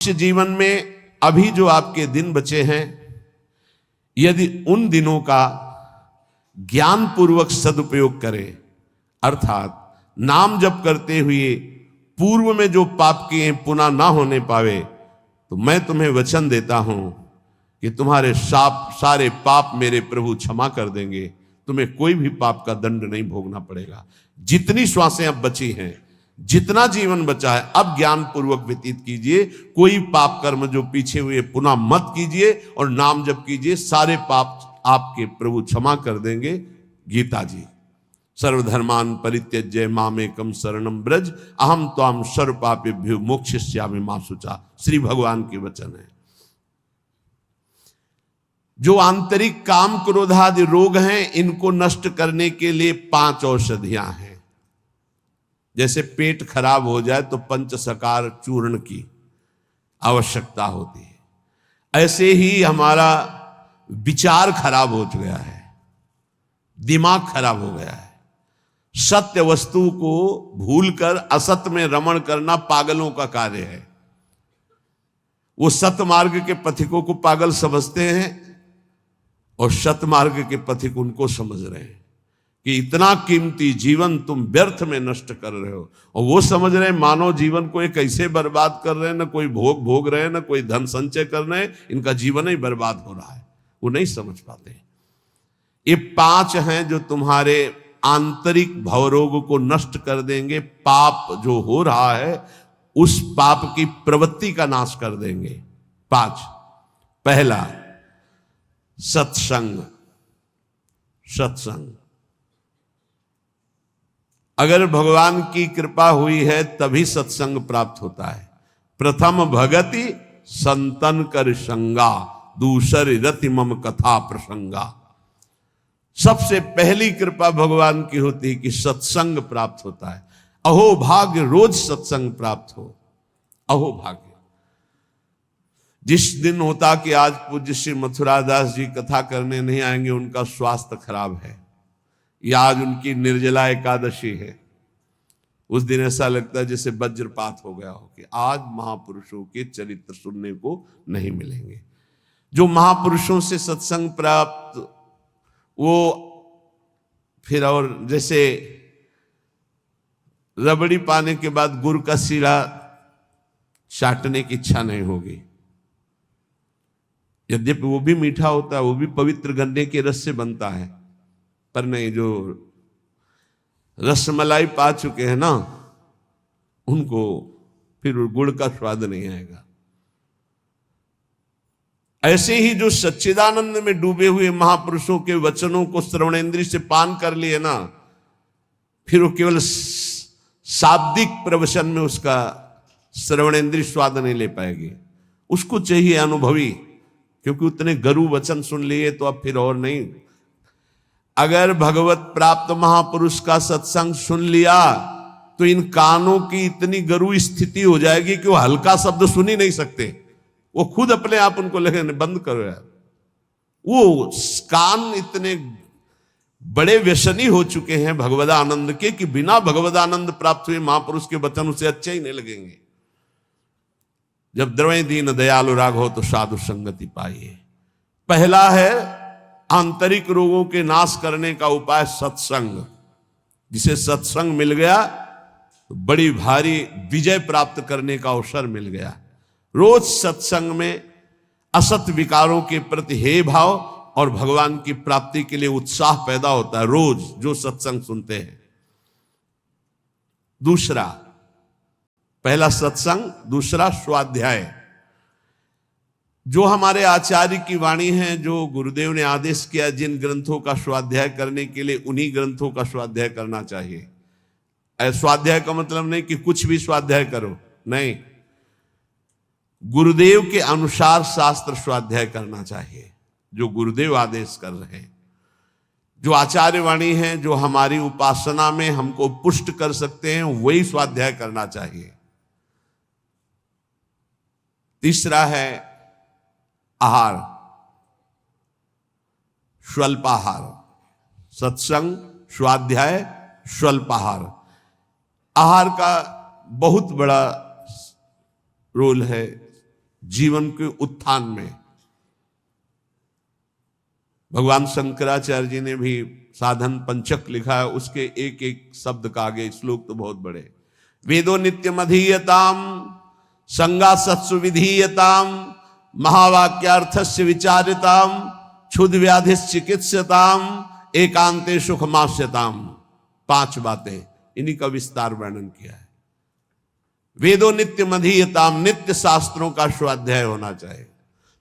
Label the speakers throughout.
Speaker 1: मनुष्य जीवन में अभी जो आपके दिन बचे हैं, यदि उन दिनों का ज्ञान पूर्वक सदुपयोग करें, अर्थात नाम जप करते हुए पूर्व में जो पाप किए पुनः ना होने पावे, तो मैं तुम्हें वचन देता हूं कि तुम्हारे सारे पाप मेरे प्रभु क्षमा कर देंगे। तुम्हें कोई भी पाप का दंड नहीं भोगना पड़ेगा। जितनी श्वासें अब बची हैं, जितना जीवन बचा है, अब ज्ञान पूर्वक व्यतीत कीजिए। कोई पाप कर्म जो पीछे हुए पुनः मत कीजिए और नाम जप कीजिए, सारे पाप आपके प्रभु क्षमा कर देंगे। गीता जी, सर्वधर्मान परित्यज्य मामेकम शरणम ब्रज अहम त्वाम सर्व पापेभ्यो मोक्षयिष्यामि मा शुचा। श्री भगवान के वचन है। जो आंतरिक काम क्रोधादि रोग हैं, इनको नष्ट करने के लिए 5 औषधियां हैं। जैसे पेट खराब हो जाए तो पंचसकार चूर्ण की आवश्यकता होती है, ऐसे ही हमारा विचार खराब हो गया है, दिमाग खराब हो गया है। सत्य वस्तु को भूलकर असत्य में रमण करना पागलों का कार्य है। वो सत्य मार्ग के पथिकों को पागल समझते हैं और सत्य मार्ग के पथिक उनको समझ रहे हैं कि इतना कीमती जीवन तुम व्यर्थ में नष्ट कर रहे हो। और वो समझ रहे हैं मानव जीवन को ये कैसे बर्बाद कर रहे हैं, ना कोई भोग भोग रहे हैं, ना कोई धन संचय कर रहे हैं, इनका जीवन ही बर्बाद हो रहा है। वो नहीं समझ पाते। ये 5 हैं जो तुम्हारे आंतरिक भवरोग को नष्ट कर देंगे। पाप जो हो रहा है उस पाप की प्रवृत्ति का नाश कर देंगे। 5, पहला सत्संग। सत्संग, अगर भगवान की कृपा हुई है तभी सत्संग प्राप्त होता है। प्रथम भगति संतन कर संगा, दूसरी रति मम कथा प्रसंगा। सबसे पहली कृपा भगवान की होती है कि सत्संग प्राप्त होता है। अहो भाग्य रोज सत्संग प्राप्त हो। अहो भाग्य। जिस दिन होता कि आज पूज्य श्री मथुरादास जी कथा करने नहीं आएंगे, उनका स्वास्थ्य खराब है, या आज उनकी निर्जला एकादशी है, उस दिन ऐसा लगता है जैसे वज्रपात हो गया हो कि आज महापुरुषों के चरित्र सुनने को नहीं मिलेंगे। जो महापुरुषों से सत्संग प्राप्त, वो फिर और जैसे रबड़ी पाने के बाद गुड़ का सीरा चाटने की इच्छा नहीं होगी। यद्यपि वो भी मीठा होता है, वो भी पवित्र गन्ने के रस से बनता है, पर नहीं, जो रसमलाई पा चुके हैं ना, उनको फिर गुड़ का स्वाद नहीं आएगा। ऐसे ही जो सच्चिदानंद में डूबे हुए महापुरुषों के वचनों को श्रवणेंद्रिय से पान कर लिए ना, फिर वो केवल शाब्दिक प्रवचन में उसका श्रवणेंद्रिय स्वाद नहीं ले पाएगी। उसको चाहिए अनुभवी, क्योंकि उतने गरु वचन सुन लिए तो अब फिर और नहीं। अगर भगवत प्राप्त महापुरुष का सत्संग सुन लिया तो इन कानों की इतनी गरु स्थिति हो जाएगी कि वो हल्का शब्द सुन ही नहीं सकते। वो खुद अपने आप उनको लगेंगे बंद करो यार। वो कान इतने बड़े व्यसनी हो चुके हैं भगवदानंद के कि बिना भगवदानंद प्राप्त हुए महापुरुष के वचन उसे अच्छे ही नहीं लगेंगे। जब द्रवै दीन दयालु राघव तो साधु संगति पाइए। पहला है आंतरिक रोगों के नाश करने का उपाय सत्संग। जिसे सत्संग मिल गया तो बड़ी भारी विजय प्राप्त करने का अवसर मिल गया। रोज सत्संग में असत विकारों के प्रति हे भाव और भगवान की प्राप्ति के लिए उत्साह पैदा होता है, रोज जो सत्संग सुनते हैं। दूसरा, पहला सत्संग, दूसरा स्वाध्याय। जो हमारे आचार्य की वाणी है, जो गुरुदेव ने आदेश किया जिन ग्रंथों का स्वाध्याय करने के लिए, उन्हीं ग्रंथों का स्वाध्याय करना चाहिए। स्वाध्याय का मतलब नहीं कि कुछ भी स्वाध्याय करो, नहीं, गुरुदेव के अनुसार शास्त्र स्वाध्याय करना चाहिए, जो गुरुदेव आदेश कर रहे हैं। जो आचार्य वाणी है, जो हमारी उपासना में हमको पुष्ट कर सकते हैं, वही स्वाध्याय करना चाहिए। तीसरा है आहार, स्वल्पाहार। सत्संग, स्वाध्याय, स्वल्पाहार। आहार का बहुत बड़ा रोल है जीवन के उत्थान में। भगवान शंकराचार्य जी ने भी साधन पंचक लिखा है, उसके एक एक शब्द का आगे श्लोक तो बहुत बड़े। वेदो नित्यम अधीयताम संगा सत्सु विधीयताम महावाक्यार्थस्य विचारिताम क्षुद व्याधि चिकित्सताम एकांते सुखमास्यताम। 5 बातें, इन्हीं का विस्तार वर्णन किया है। वेदो नित्यम अधीयताम, नित्य शास्त्रों का स्वाध्याय होना चाहिए।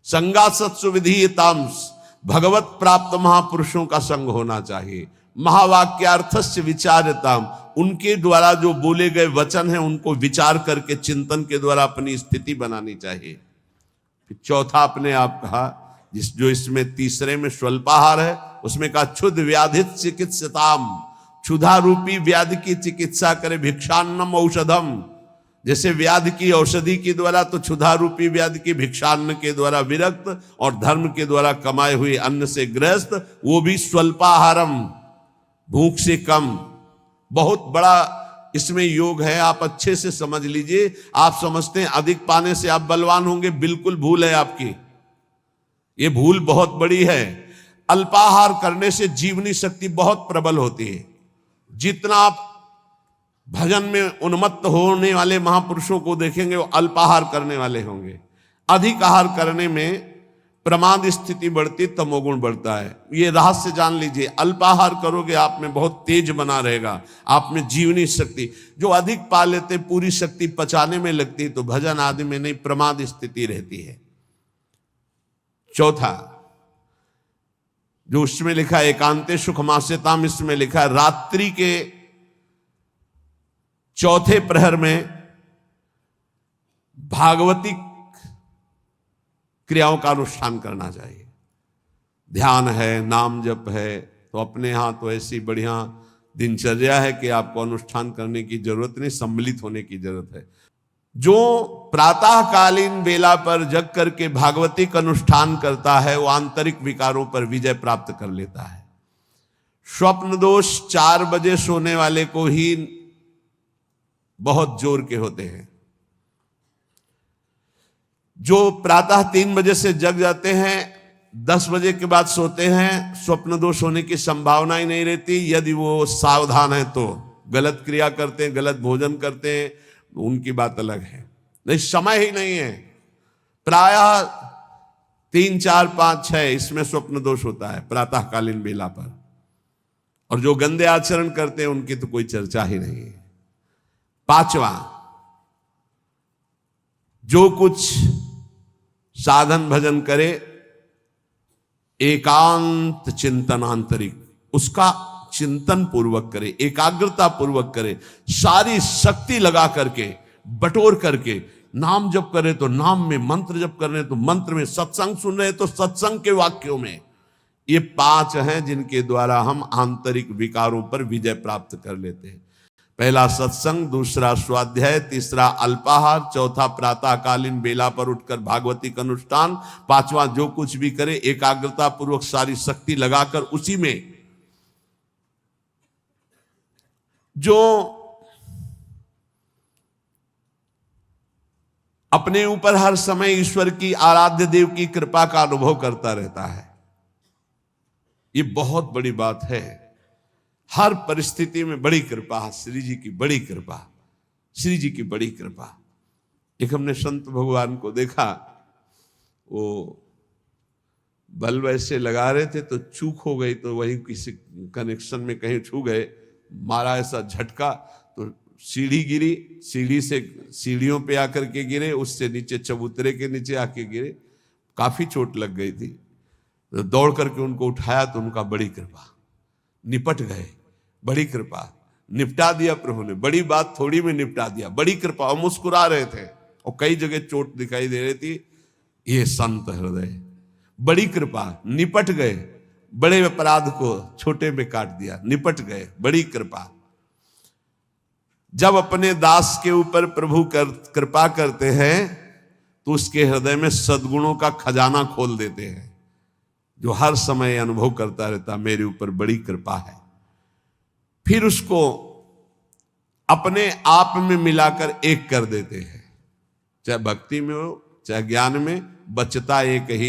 Speaker 1: संगा सत्सु विधीयताम, भगवत प्राप्त महापुरुषों का संग होना चाहिए। महावाक्यार्थस्य विचारताम, उनके द्वारा जो बोले गए वचन हैं उनको विचार करके चिंतन के द्वारा अपनी स्थिति बनानी चाहिए। फिर चौथा अपने आप कहा, जो इसमें तीसरे में स्वल्पाहार है, उसमें कहा क्षुध व्याधि चिकित्सताम, क्षुधा रूपी व्याधि की चिकित्सा करे। भिक्षान्नम औषधम, जैसे व्याधि की औषधि के द्वारा, तो क्षुधा रूपी व्याधि की भिक्षान्न के द्वारा विरक्त और धर्म के द्वारा कमाए हुए अन्न से ग्रस्त, वो भी स्वल्पाहारम, भूख से कम। बहुत बड़ा इसमें योग है, आप अच्छे से समझ लीजिए। आप समझते हैं अधिक पाने से आप बलवान होंगे, बिल्कुल भूल है आपकी, ये भूल बहुत बड़ी है। अल्पाहार करने से जीवनी शक्ति बहुत प्रबल होती है। जितना आप भजन में उन्मत्त होने वाले महापुरुषों को देखेंगे वो अल्पाहार करने वाले होंगे। अधिक आहार करने में प्रमाद स्थिति बढ़ती, तमोगुण बढ़ता है। ये रहस्य जान लीजिए। अल्पाहार करोगे आप में बहुत तेज बना रहेगा, आप में जीवनी शक्ति। जो अधिक पा लेते पूरी शक्ति पचाने में लगती है, तो भजन आदि में नहीं, प्रमाद स्थिति रहती है। चौथा जो उसमें लिखा है एकांते सुखमास्यताम, इसमें लिखा है रात्रि के चौथे प्रहर में भागवती क्रियाओं का अनुष्ठान करना चाहिए। ध्यान है, नाम जप है, तो अपने यहां तो ऐसी बढ़िया दिनचर्या है कि आपको अनुष्ठान करने की जरूरत नहीं, सम्मिलित होने की जरूरत है। जो प्रातःकालीन बेला पर जग करके भागवती का अनुष्ठान करता है, वो आंतरिक विकारों पर विजय प्राप्त कर लेता है। स्वप्न दोष 4 बजे सोने वाले को ही बहुत जोर के होते हैं। जो प्रातः 3 बजे से जग जाते हैं, 10 बजे के बाद सोते हैं, स्वप्न दोष होने की संभावना ही नहीं रहती। यदि वो सावधान है तो गलत क्रिया करते हैं, गलत भोजन करते हैं, उनकी बात अलग है। नहीं, समय ही नहीं है। प्रायः 3, 4, 5, 6 इसमें स्वप्न दोष होता है प्रातःकालीन बेला पर। और जो गंदे आचरण करते हैं उनकी तो कोई चर्चा ही नहीं है। 5वां, जो कुछ साधन भजन करे, एकांत चिंतन आंतरिक, उसका चिंतन पूर्वक करे, एकाग्रता पूर्वक करे, सारी शक्ति लगा करके, बटोर करके। नाम जप करे तो नाम में, मंत्र जप कर रहे तो मंत्र में, सत्संग सुन रहे तो सत्संग के वाक्यों में। ये 5 हैं जिनके द्वारा हम आंतरिक विकारों पर विजय प्राप्त कर लेते हैं। पहला सत्संग, दूसरा स्वाध्याय, तीसरा अल्पाहार, चौथा प्रातःकालीन बेला पर उठकर भागवती का अनुष्ठान, 5वां जो कुछ भी करे एकाग्रता पूर्वक सारी शक्ति लगाकर उसी में। जो अपने ऊपर हर समय ईश्वर की, आराध्य देव की कृपा का अनुभव करता रहता है, ये बहुत बड़ी बात है। हर परिस्थिति में बड़ी कृपा, श्री जी की बड़ी कृपा, श्री जी की बड़ी कृपा। एक हमने संत भगवान को देखा, वो बल्ब ऐसे लगा रहे थे तो चूक हो गई, तो वही किसी कनेक्शन में कहीं छू गए, मारा ऐसा झटका तो सीढ़ी गिरी, सीढ़ी से सीढ़ियों पे आकर के गिरे, उससे नीचे चबूतरे के नीचे आके गिरे, काफी चोट लग गई थी। तो दौड़ करके उनको उठाया तो उनका बड़ी कृपा, निपट गए, बड़ी कृपा, निपटा दिया प्रभु ने। बड़ी बात थोड़ी में निपटा दिया, बड़ी कृपा। और मुस्कुरा रहे थे और कई जगह चोट दिखाई दे रही थी। ये संत हृदय, बड़ी कृपा, निपट गए, बड़े अपराध को छोटे में काट दिया, निपट गए, बड़ी कृपा। जब अपने दास के ऊपर प्रभु कृपा करते हैं तो उसके हृदय में सद्गुणों का खजाना खोल देते हैं, जो हर समय अनुभव करता रहता मेरे ऊपर बड़ी कृपा है। फिर उसको अपने आप में मिलाकर एक कर देते हैं, चाहे भक्ति में हो चाहे ज्ञान में बचता एक ही।